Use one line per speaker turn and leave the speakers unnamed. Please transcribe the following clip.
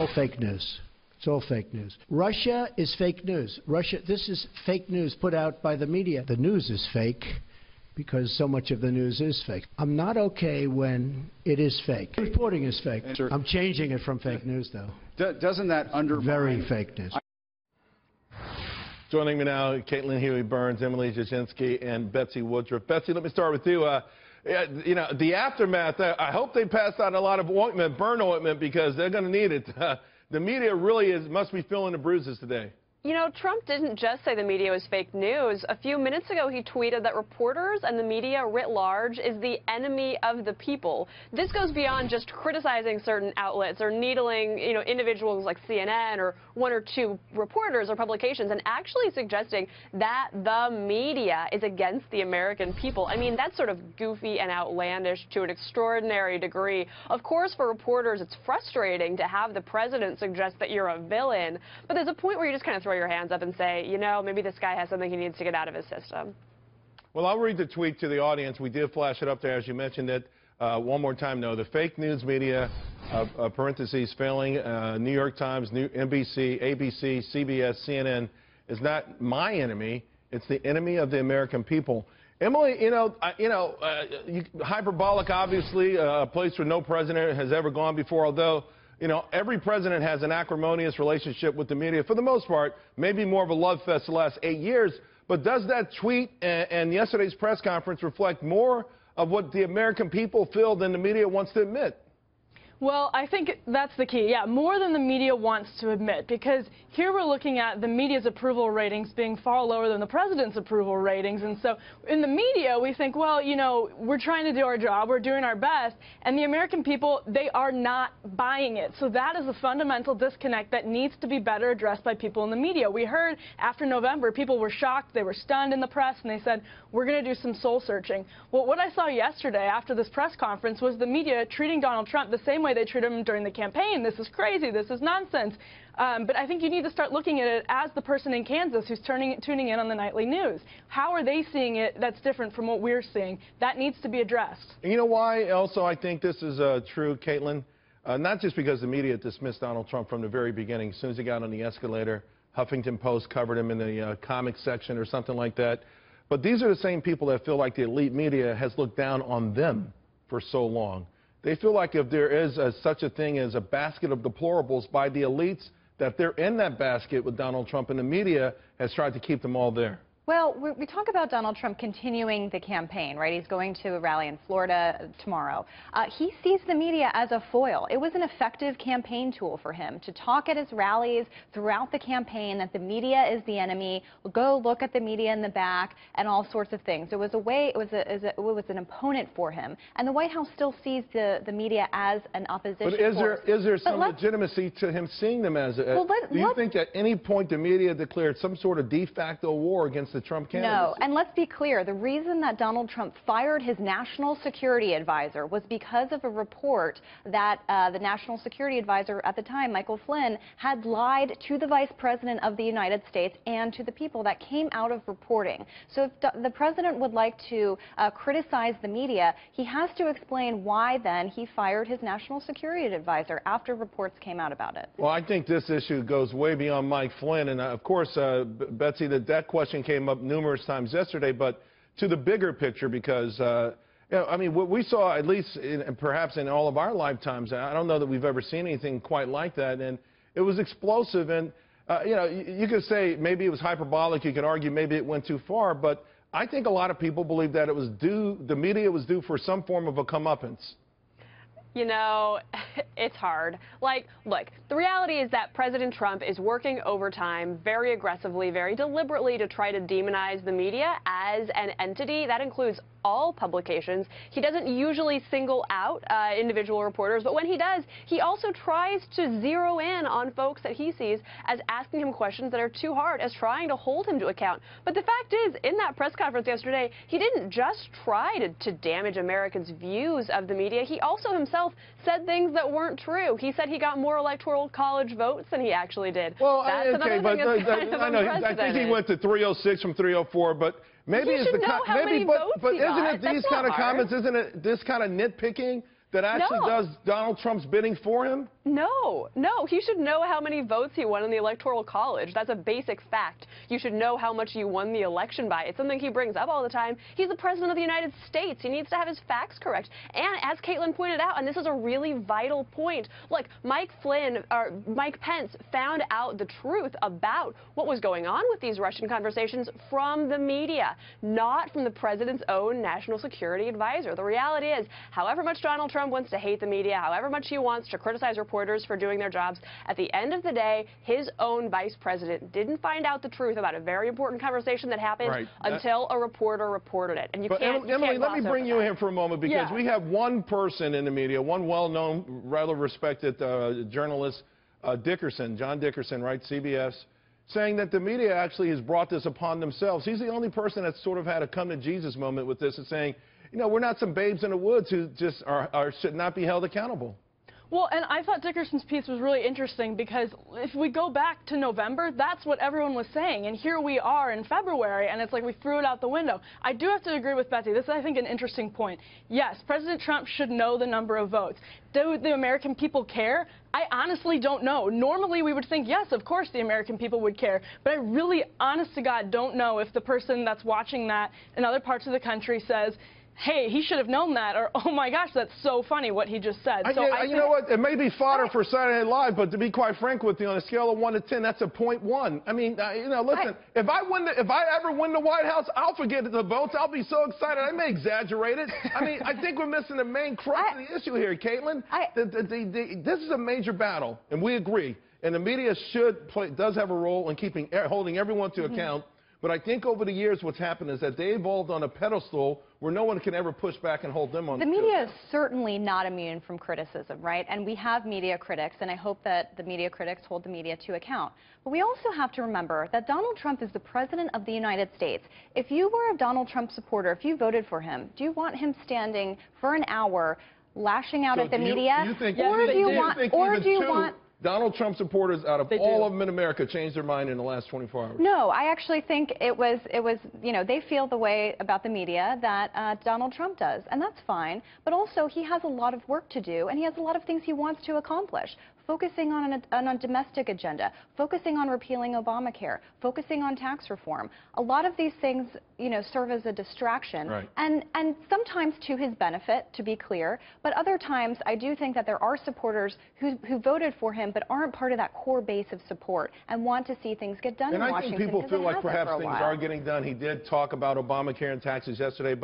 All fake news. It's all fake news. Russia is fake news. This is fake news put out by the media. The news is fake because so much of the news is fake. I'm not okay when it is fake. Reporting is fake. I'm changing it from fake news, though.
Doesn't that undermine...
Very fake news.
Joining me now, Caitlin Huey-Burns, Emily Jashinsky, and Betsy Woodruff. Betsy, let me start with you. You know, the aftermath, I hope they passed out a lot of ointment, burn ointment, because they're going to need it. The media really must be feeling the bruises today.
You know, Trump didn't just say the media was fake news. A few minutes ago, he tweeted that reporters and the media writ large is the enemy of the people. This goes beyond just criticizing certain outlets or needling, you know, individuals like CNN or one or two reporters or publications, and actually suggesting that the media is against the American people. I mean, that's sort of goofy and outlandish to an extraordinary degree. Of course, for reporters, it's frustrating to have the president suggest that you're a villain, but there's a point where you just kind of throw your hands up and say, you know, maybe this guy has something he needs to get out of his system.
Well, I'll read the tweet to the audience. We did flash it up there, as you mentioned it. One more time, though. The fake news media, parentheses, failing, New York Times, NBC, ABC, CBS, CNN, is not my enemy. It's the enemy of the American people. Emily, hyperbolic, obviously, a place where no president has ever gone before, although, you know, every president has an acrimonious relationship with the media, for the most part, maybe more of a love fest the last 8 years. But does that tweet and yesterday's press conference reflect more of what the American people feel than the media wants to admit?
Well, I think that's the key. Yeah, more than the media wants to admit, because here we're looking at the media's approval ratings being far lower than the president's approval ratings. And so in the media, we think, well, you know, we're trying to do our job, we're doing our best, and the American people, they are not buying it. So that is a fundamental disconnect that needs to be better addressed by people in the media. We heard after November, people were shocked, they were stunned in the press, and they said, we're going to do some soul searching. Well, what I saw yesterday after this press conference was the media treating Donald Trump the same way they treated him during the campaign. This is crazy. This is nonsense. But I think you need to start looking at it as the person in Kansas who's tuning in on the nightly news. How are they seeing it that's different from what we're seeing? That needs to be addressed.
And you know why also I think this is true, Caitlin? Not just because the media dismissed Donald Trump from the very beginning. As soon as he got on the escalator, Huffington Post covered him in the comics section or something like that. But these are the same people that feel like the elite media has looked down on them for so long. They feel like if there is such a thing as a basket of deplorables by the elites, that they're in that basket with Donald Trump, and the media has tried to keep them all there.
Well, we talk about Donald Trump continuing the campaign, right? He's going to a rally in Florida tomorrow. He sees the media as a foil. It was an effective campaign tool for him to talk at his rallies throughout the campaign that the media is the enemy. Go look at the media in the back and all sorts of things. It was a way. It was an opponent for him, and the White House still sees the media as an opposition.
But is there some legitimacy to him seeing them as a? Well, do you think at any point the media declared some sort of de facto war against the Trump candidacy?
No, and let's be clear. The reason that Donald Trump fired his national security advisor was because of a report that the national security advisor at the time, Michael Flynn, had lied to the vice president of the United States and to the people. That came out of reporting. So if the president would like to criticize the media, he has to explain why then he fired his national security advisor after reports came out about it.
Well, I think this issue goes way beyond Mike Flynn. And of course, Betsy, that question came up numerous times yesterday, but to the bigger picture, because you know, I mean, what we saw, at least perhaps in all of our lifetimes, I don't know that we've ever seen anything quite like that, and it was explosive. And you know, you could say maybe it was hyperbolic, you could argue maybe it went too far, but I think a lot of people believe that it was the media was due for some form of a comeuppance.
You know, it's hard. Like, look, the reality is that President Trump is working overtime very aggressively, very deliberately to try to demonize the media as an entity. That includes all publications. He doesn't usually single out individual reporters, but when he does, he also tries to zero in on folks that he sees as asking him questions that are too hard, as trying to hold him to account. But the fact is, in that press conference yesterday, he didn't just try to damage Americans' views of the media. He also himself said things that weren't true. He said he got more electoral college votes than he actually did.
Well,
that's
okay, but I know I think he went to 306 from 304, but maybe
but isn't it these kind of
comments, isn't it this kind of nitpicking that actually does Donald Trump's bidding for him?
No. He should know how many votes he won in the Electoral College. That's a basic fact. You should know how much you won the election by. It's something he brings up all the time. He's the president of the United States. He needs to have his facts correct. And as Caitlin pointed out, and this is a really vital point, look, Mike Pence found out the truth about what was going on with these Russian conversations from the media, not from the president's own national security advisor. The reality is, however much Donald Trump wants to hate the media, however much he wants to criticize reporters for doing their jobs, at the end of the day, his own vice president didn't find out the truth about a very important conversation that happened until a reporter reported it. And you can't
Emily, let me bring you
in
here for a moment, because we have one person in the media, one well-known, rather respected journalist, John Dickerson, right, CBS, saying that the media actually has brought this upon themselves. He's the only person that's sort of had a come-to-Jesus moment with this and saying, you know, we're not some babes in the woods who just should not be held accountable.
Well, and I thought Dickerson's piece was really interesting, because if we go back to November, that's what everyone was saying. And here we are in February, and it's like we threw it out the window. I do have to agree with Betsy. This is, I think, an interesting point. Yes, President Trump should know the number of votes. Do the American people care? I honestly don't know. Normally, we would think, yes, of course the American people would care. But I really, honest to God, don't know if the person that's watching that in other parts of the country says, hey, he should have known that, or, oh my gosh, that's so funny what he just said.
You know what, it may be fodder for Saturday Night Live, but to be quite frank with you, on a scale of 1 to 10, that's a 0.1. I mean, you know, listen, if I ever win the White House, I'll forget the votes. I'll be so excited. I may exaggerate it. I mean, I think we're missing the main crux of the issue here, Caitlin. This is a major battle, and we agree. And the media does have a role in holding everyone to account. But I think over the years what's happened is that they evolved on a pedestal where no one can ever push back and hold them on.
The media is certainly not immune from criticism, right? And we have media critics, and I hope that the media critics hold the media to account. But we also have to remember that Donald Trump is the president of the United States. If you were a Donald Trump supporter, if you voted for him, do you want him standing for an hour lashing out at the media? Or do you want
Donald Trump supporters out of all of them in America changed their mind in the last 24 hours?
No, I actually think it was, you know, they feel the way about the media that Donald Trump does, and that's fine. But also, he has a lot of work to do, and he has a lot of things he wants to accomplish. Focusing on a domestic agenda, focusing on repealing Obamacare, focusing on tax reform. A lot of these things, you know, serve as a distraction, and sometimes to his benefit, to be clear. But other times, I do think that there are supporters who voted for him but aren't part of that core base of support and want to see things get done in Washington.
And I think people feel like perhaps things are getting done. He did talk about Obamacare and taxes yesterday, but